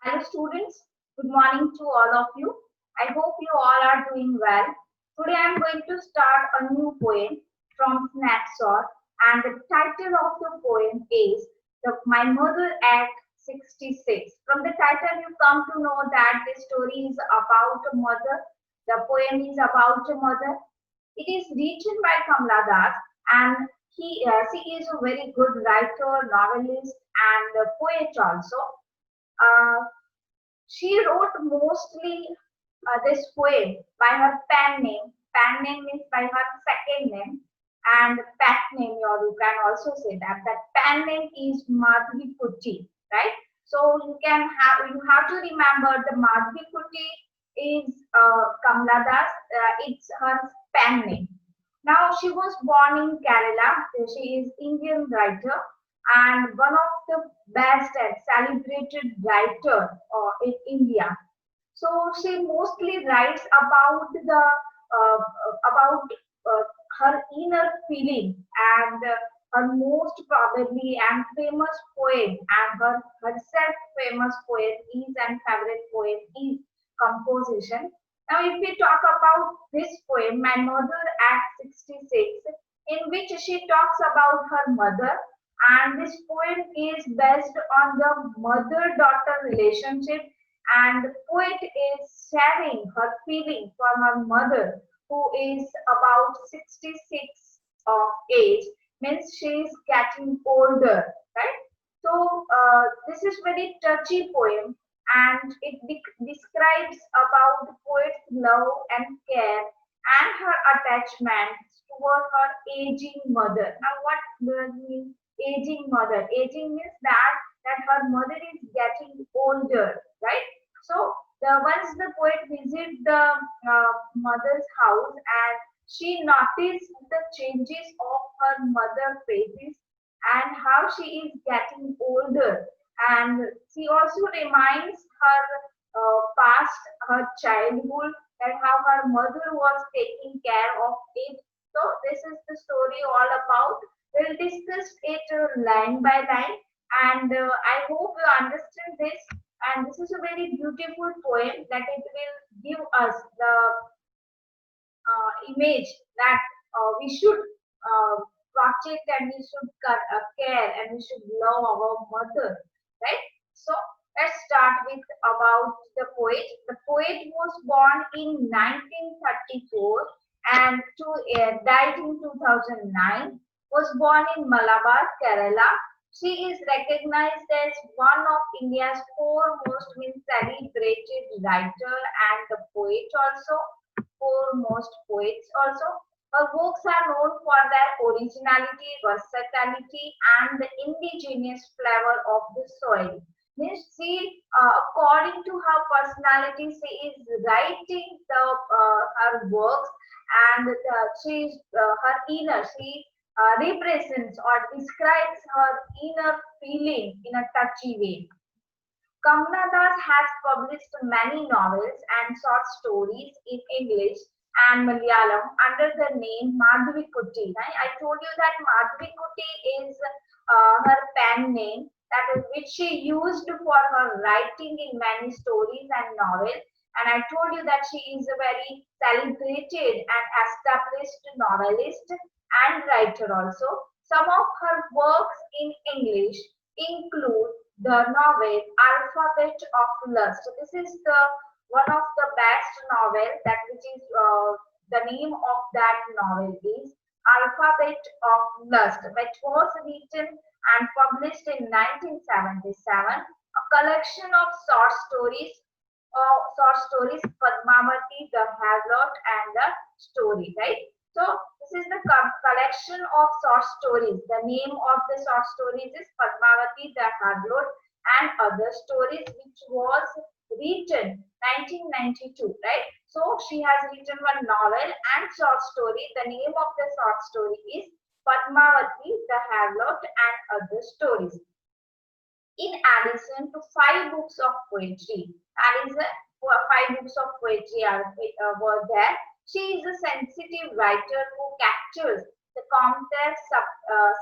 Hello students, good morning to all of you. I hope you all are doing well. Today I am going to start a new poem from Snapshot, and the title of the poem is My Mother at 66. From the title you come to know that the story is about a mother. The poem is about a mother. It is written by Kamla Das, and she is a very good writer, novelist and a poet also. Uh, she wrote mostly this poem by her pen name. Pen name means by her second name, and pet name, or you can also say that. That pen name is Madhvi Putti, right? So you have to remember the Madhvi Putti is Kamla Das. It's her pen name. Now she was born in Kerala. She is Indian writer and one of the best and celebrated writer in India. So she mostly writes about her inner feeling, and her most probably and famous poem, and herself famous poem is and favorite poem is Composition. Now, if we talk about this poem, My Mother at 66, in which she talks about her mother, and this poem is based on the mother-daughter relationship, and the poet is sharing her feeling for her mother, who is about 66 of age, means she is getting older, right? So this is very touchy poem, and it describes about the poet's love and care and her attachment toward her aging mother. Now, what does mean aging mother? Aging means that her mother is getting older, right? So the once the poet visits the mother's house, and she noticed the changes of her mother faces and how she is getting older, and she also reminds her past, her childhood, and how her mother was taking care of it. So this is the story all about. We'll discuss it line by line, and I hope you understand this. And this is a very beautiful poem that it will give us the image that we should protect, and we should care, and we should love our mother, right? So let's start with about the poet. The poet was born in 1934 and died in 2009. Was born in Malabar, Kerala. She is recognized as one of India's foremost celebrated writer and the poet also, foremost poets also. Her works are known for their originality, versatility, and the indigenous flavor of the soil. Means she, according to her personality, she is writing her works, and she is her inner. She represents or describes her inner feeling in a touchy way. Kamla Das has published many novels and short stories in English and Malayalam under the name Madhvi Kutti. I told you that Madhvi Kutti is her pen name, that is which she used for her writing in many stories and novels. And I told you that she is a very celebrated and established novelist and writer also. Some of her works in English include the novel Alphabet of Lust. So this is the one of the best novel, that which is the name of that novel is Alphabet of Lust, which was written and published in 1977. A collection of short stories Padmavati, the Harlot, and the Story, right? So this is the collection of short stories. The name of the short stories is Padmavati, the Harlot, and other stories, which was written 1992, right? So she has written one novel and short story. The name of the short story is Padmavati, the Harlot, and other stories. In addition to 5 books of poetry, that is 5 books of poetry were there. She is a sensitive writer who captures the complex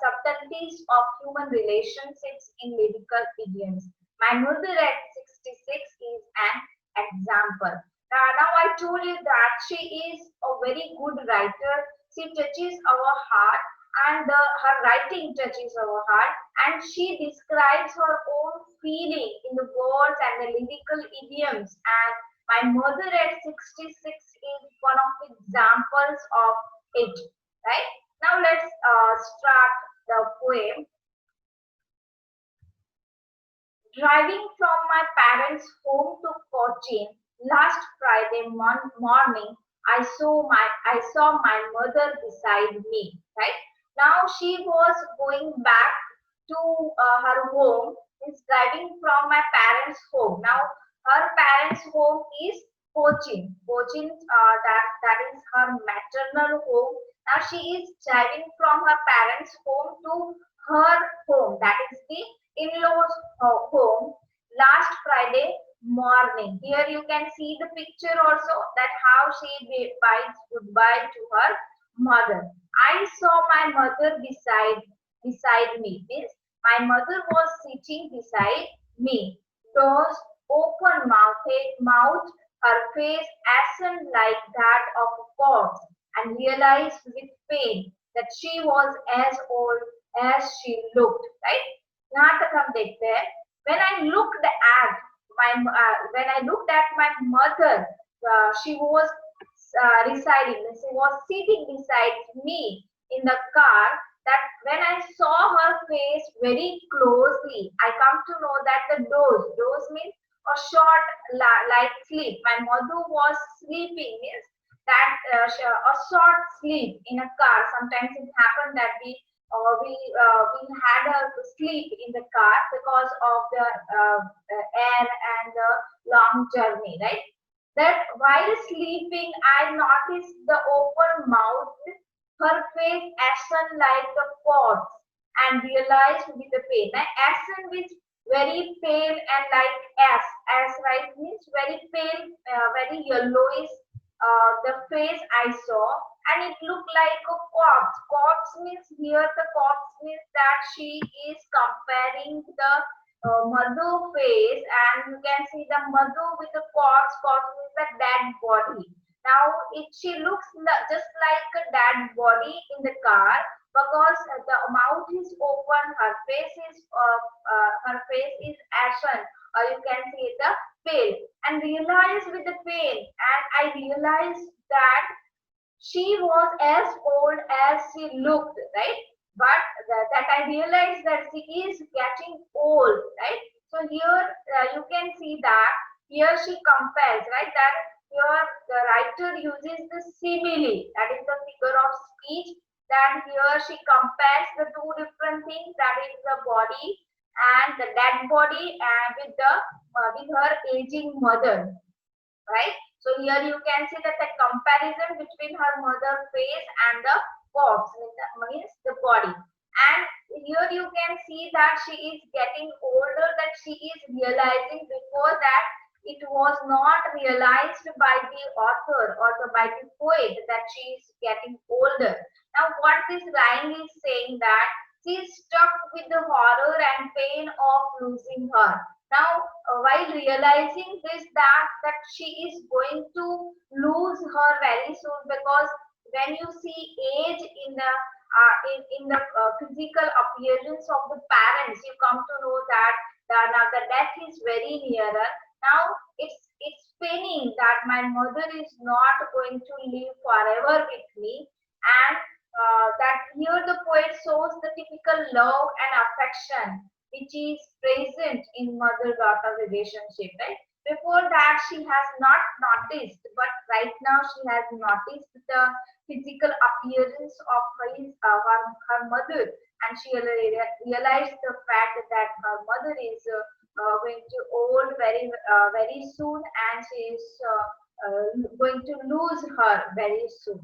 subtleties of human relationships in lyrical idioms. My Mother at 66 is an example. Now I told you that she is a very good writer. She touches our heart, and her writing touches our heart, and she describes her own feeling in the words and the lyrical idioms. And my mother at 66 is one of the examples of it. Right? Now let's start the poem. Driving from my parents' home to Cochin last Friday morning, I saw my mother beside me. Right now, she was going back to her home. Is driving from my parents' home. Now, her parents' home is Cochin. Cochin, that is her maternal home. Now, she is driving from her parents' home to her home. That is the in-laws home last Friday morning. Here you can see the picture also that how she bids goodbye to her mother. I saw my mother beside me. Means my mother was sitting beside me. Those open mouth, her face ashen like that of a corpse, and realized with pain that she was as old as she looked. Right? यहाँ तक हम देखते हैं. When I looked at when I looked at my mother, she was residing. She was sitting beside me in the car. That when I saw her face very closely, I come to know that the doze means a short light sleep. My mother was sleeping means that a short sleep in a car. Sometimes it happened that we had a sleep in the car because of the air and the long journey, right? That while sleeping, I noticed the open mouth, her face ashen like a corpse, and realized with the pain. Now, ashen means very pale and like ash, right, means very pale, very yellowish. The face I saw, and it looked like a corpse. Corpse means here the corpse means that she is comparing the mother face, and you can see the mother with the corpse. Corpse means the dead body. Now she looks just like a dead body in the car because the mouth is open, her face is ashen, or you can see the pale, and realized with the pain, and I realized that she was as old as she looked, right? But that I realized that she is getting old, right? So here you can see that here she compares, right? That here the writer uses the simile, that is the figure of speech. That here she compares the two different things, that is the body and the dead body, and with her aging mother, right? So here you can see that the comparison between her mother face and the corpse means the body. And here you can see that she is getting older, that she is realizing. Before that it was not realized by the author or by the poet that she is getting older. Now what this line is saying, that she is stuck with the horror and pain of losing her. Now, while realizing this, that she is going to lose her very soon, because when you see age in the physical appearance of the parents, you come to know that now the death is very nearer. Now it's paining that my mother is not going to live forever with me, and that here the poet shows the typical love and affection which is present in mother-daughter relationship, right? Before that, she has not noticed, but right now she has noticed the physical appearance of her mother, and she realized the fact that her mother is going to old very soon, and she is going to lose her very soon.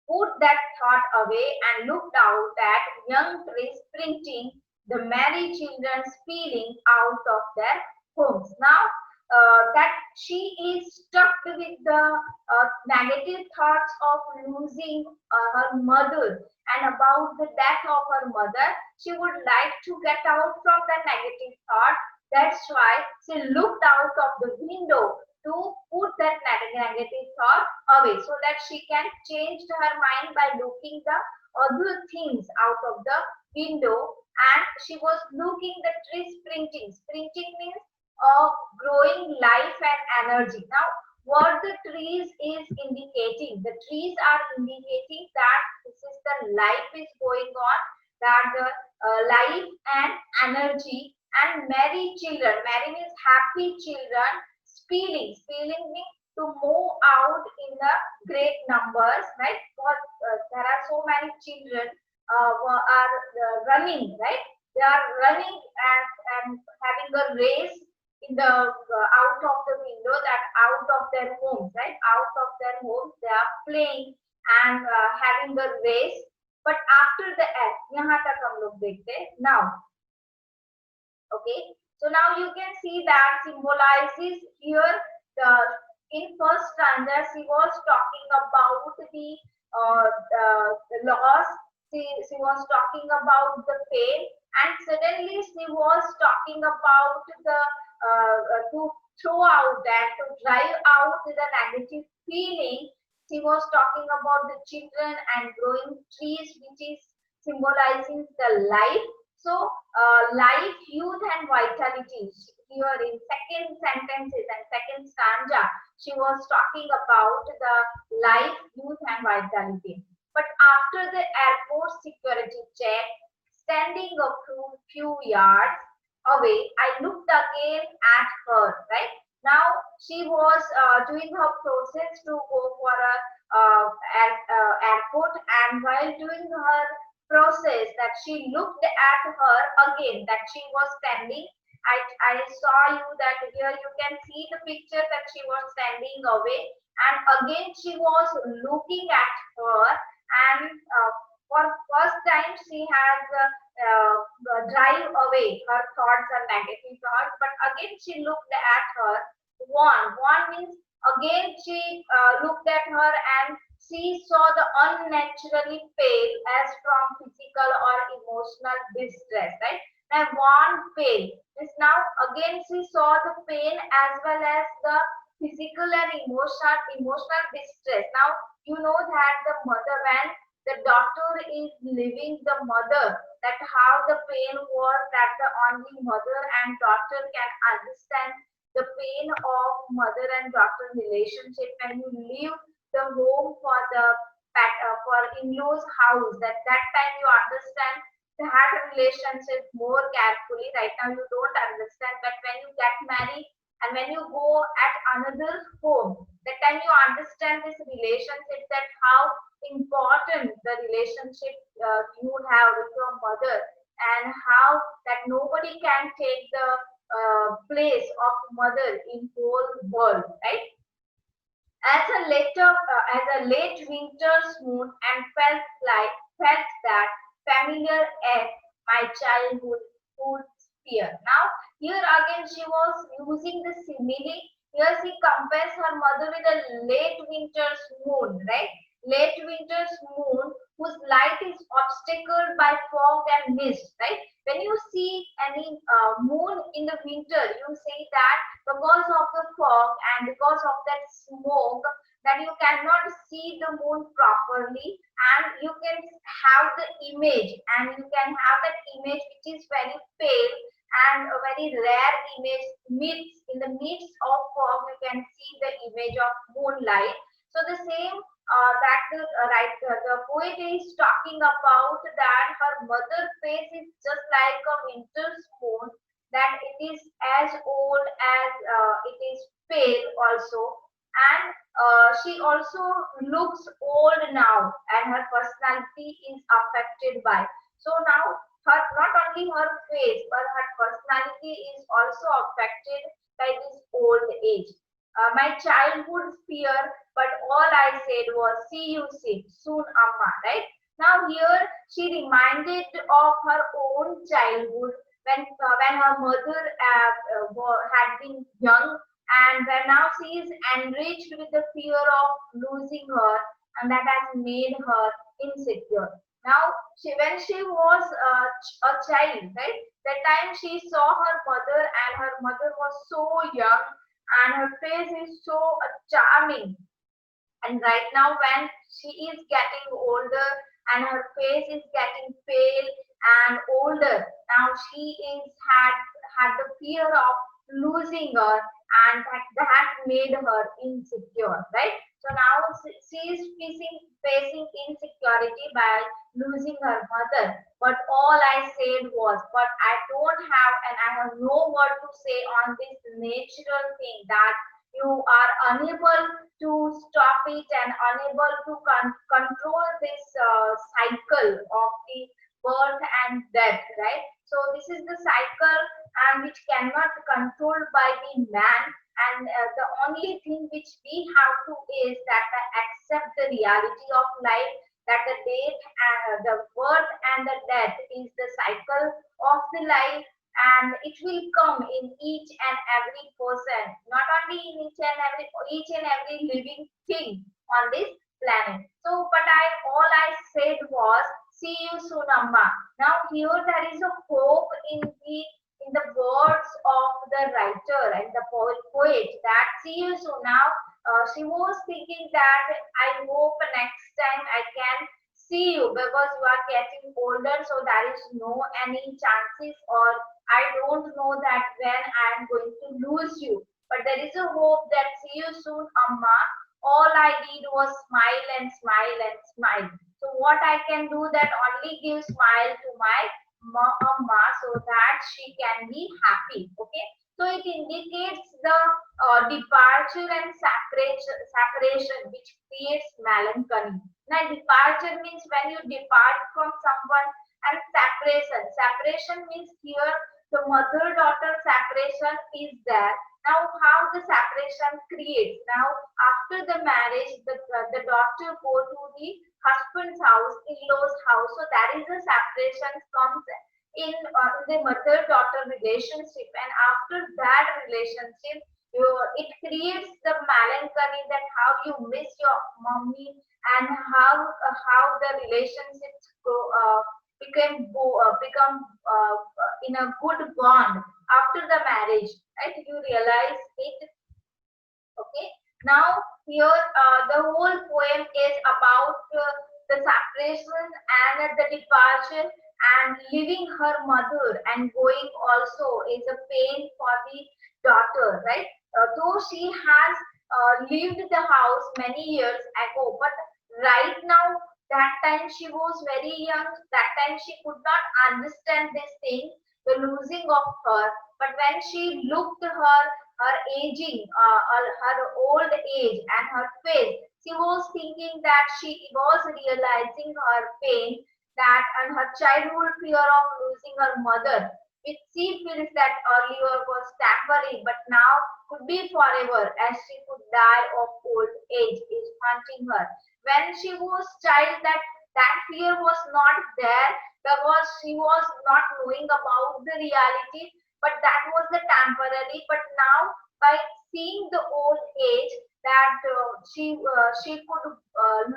Put that thought away and looked out at young trees sprinting, the merry children speeding out of their homes. Now that she is stuck with the negative thoughts of losing her mother and about the death of her mother, she would like to get out from the negative thought That's why she looked out of the window to put that negative thought away so that she can change her mind by looking the other things out of the window. And she was looking the tree sprinting. Sprinting means growing life and energy. Now, what the trees is indicating, the trees are indicating that this is the life is going on, that the life and energy and merry children. Merry means happy children. Spilling. Spilling means to move out in the great numbers, right? Because there are so many children who are running, right? They are running and having a race in the out of the window, that out of their homes, right? Out of their homes, they are playing and having a race. But after the act, यहाँ तक हम लोग देखते हैं. Now, okay, so now you can see that symbolizes here the in first stanza she was talking about the loss. She was talking about the pain, and suddenly she was talking about the to throw out that, to drive out the negative feeling. She was talking about the children and growing trees, which is symbolizing the life. So, life, youth, and vitality. Here in second sentences and second stanza, she was talking about the life, youth, and vitality. But after the airport security check, standing a few yards away, I looked again at her. Right now, she was doing her process to go for a airport, and while doing her process, that she looked at her again, that she was standing. I saw you that here you can see the picture that she was standing away, and again she was looking at her, and for first time she has drive away her thoughts and negative thoughts, but again she looked at her. One means again she looked at her, and she saw the unnaturally pale as from physical or emotional distress, right? Now, one pale. This now again she saw the pain as well as the physical and emotional distress. Now, you know that the mother, when the doctor is leaving the mother, that how the pain was, that the only mother and daughter can understand the pain of mother and daughter relationship. When you leave the home for the for in-laws house, that time you understand that relationship more carefully. Right now you don't understand, but when you get married and when you go at another home, that time you understand this relationship, that how important the relationship you have with your mother, and how that nobody can take the place of mother in whole world, right? As a late winter's moon, and felt that familiar air, my childhood would spear. Now here again she was using the simile. Here she compares her mother with a late winter's moon, right? Late winter's moon whose light is obstacled by fog and mist, right? When you see any moon in the winter, you say that because of the fog and because of that smoke, that you cannot see the moon properly, and you can have the image, and you can have that image which is very pale and a very rare image. In the midst of fog, you can see the image of moonlight. So the same the poet is talking about that her mother's face is just like a winter's moon, that it is as old as it is pale also, and she also looks old now, and her personality is affected by. So now her, not only her face but her personality is also affected by this old age. My childhood fear, but all I said was, see you soon, Amma, right? Now here she reminded of her own childhood, when her mother had been young, and when now she is enriched with the fear of losing her, and that has made her insecure. Now, when she was a child, right? That time she saw her mother, and her mother was so young, and her face is so charming. And right now, when she is getting older and her face is getting pale and older, now she is had the fear of losing her, and that made her insecure, right? So now she is facing insecurity by losing her mother. But all I said was, but I don't have, and I have no word to say on this natural thing, that you are unable to stop it and unable to control this cycle of the birth and death, right? So this is the cycle, and which cannot controlled by the man. And the only thing which we have to is that accept the reality of life, that the death and the birth and the death is the cycle of the life, and it will come in each and every person, not only in each and every living thing on this planet. So, but all I said was, see you soon, Amma. Now here there is a hope in the words of the writer and the poet, that see you soon. Now she was thinking that I hope next time I can see you, because you are getting older, so there is no any chances, or I don't know that when I am going to lose you. But there is a hope that see you soon, Amma. All I did was smile and smile and smile. So what I can do, that only give smile to my Amma, so that she can be happy. Okay. So it indicates the departure and separation, which creates melancholy. Now, departure means when you depart from someone, and separation. Separation means here the mother-daughter separation is there. Now, how the separation creates? Now, after the marriage, the daughter go to the husband's house, in-laws house. So that is the separation comes in the mother-daughter relationship, and after that relationship, it creates the melancholy, that how you miss your mommy, and how the relationships become in a good bond after the marriage, right? You realize it. Okay. Now here the whole poem is about the separation and the departure, and leaving her mother and going also is a pain for the daughter, right? Though she has lived the house many years ago, but right now, that time she was very young, that time she could not understand this thing, the losing of her. But when she looked her aging, her old age and her face, she was thinking that she was realizing her pain, that and her childhood fear of losing her mother, which she feels that earlier was temporary, but now could be forever, as she could die of old age, is haunting her. When she was child, that fear was not there, because she was not knowing about the reality, but that was the temporary. But now, by seeing the old age, that she could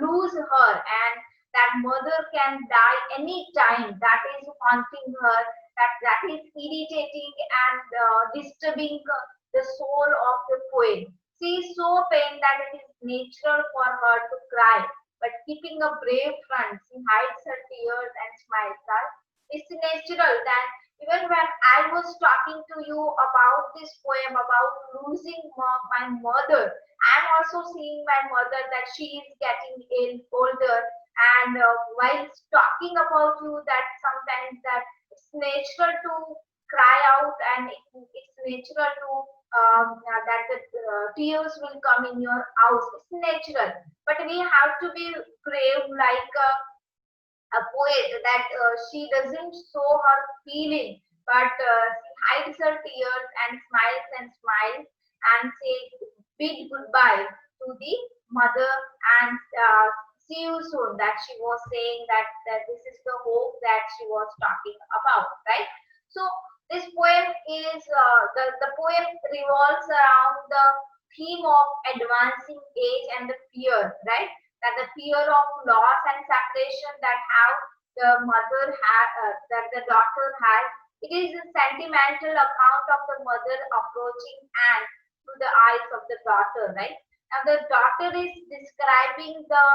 lose her, and that mother can die any time, that is haunting her, that is irritating and disturbing the soul of the poet. She is so pained that it is natural for her to cry, but keeping a brave front, she hides her tears and smiles. That it's natural that even when I was talking to you about this poem about losing my mother, I'm also seeing my mother, that she is getting older, and while talking about you, that sometimes that it's natural to cry out, and it's natural to that the tears will come in your house. It's natural, but we have to be brave, like a poet, that she doesn't show her feeling, but she hides her tears and smiles and says bid goodbye to the mother, and see you soon. That she was saying that this is the hope that she was talking about, right? So this poem is the poem revolves around the theme of advancing age and the fear, right? That the fear of loss and separation that have the mother had, that the daughter had. It is a sentimental account of the mother approaching Anne through the eyes of the daughter, right? And the daughter is describing the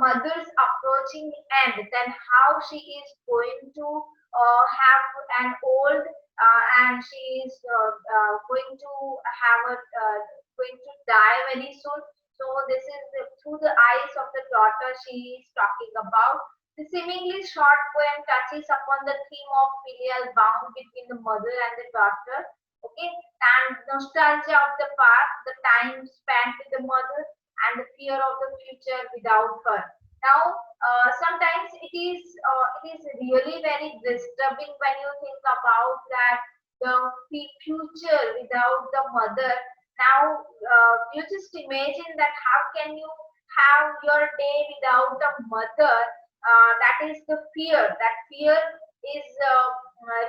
mother's approaching end, then how she is going to have an old and she is going to have a going to die very soon. So this is through the eyes of the daughter she is talking about. The seemingly short poem touches upon the theme of filial bond between the mother and the daughter. Okay, and nostalgia of the past, the time spent with the mother, and the fear of the future without her. Now, sometimes it is really very disturbing when you think about that the future without the mother. Now, you just imagine that how can you have your day without a mother? That is the fear. That fear is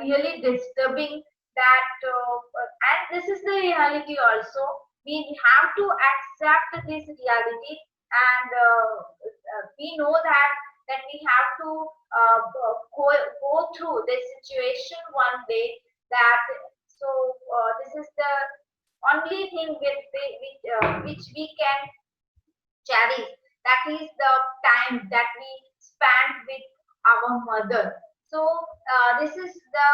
really disturbing. And this is the reality also. We have to accept this reality, and we know that we have to go through this situation one day. That so this is the only thing which we can cherish. That is the time that we spend with our mother. So this is the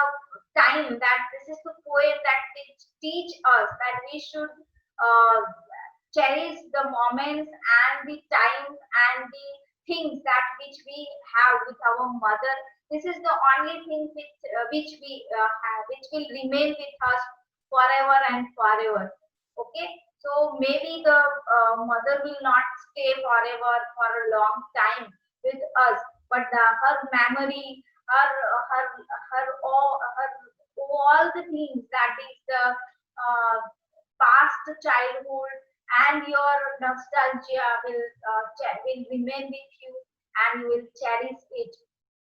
time that this is the poem that teach us that we should cherish the moments and the time and the things that which we have with our mother. This is the only thing which we have, which will remain with us forever and forever. Okay, so maybe the mother will not stay forever for a long time with us, but her memory, all the things that is the past childhood and your nostalgia will remain with you, and you will cherish it.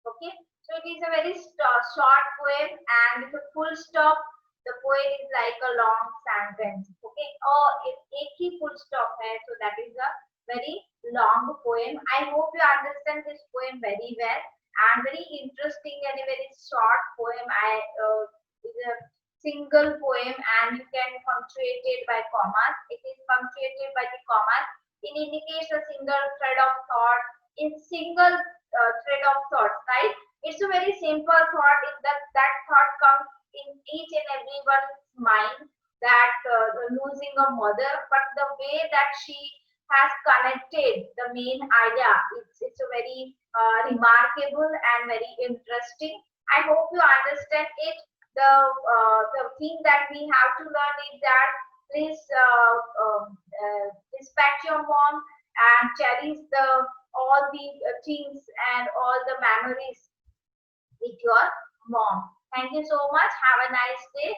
Okay, so it is a very short poem, and with a full stop, the poem is like a long sentence. Okay, or एक ही full stop है, so that is a very long poem. I hope you understand this poem very well, and very interesting and a very short poem. Is a single poem, and you can punctuate it by commas. It is punctuated by the commas. It indicates a single thread of thought. In single thread of thought, right? It's a very simple thought. If that thought comes in each and everyone's mind, that losing a mother, but the way that she has connected the main idea, it's a very remarkable and very interesting. I hope you understand it. The thing that we have to learn is that please respect your mom and cherish the all the things and all the memories with your mom. Thank you so much. Have a nice day.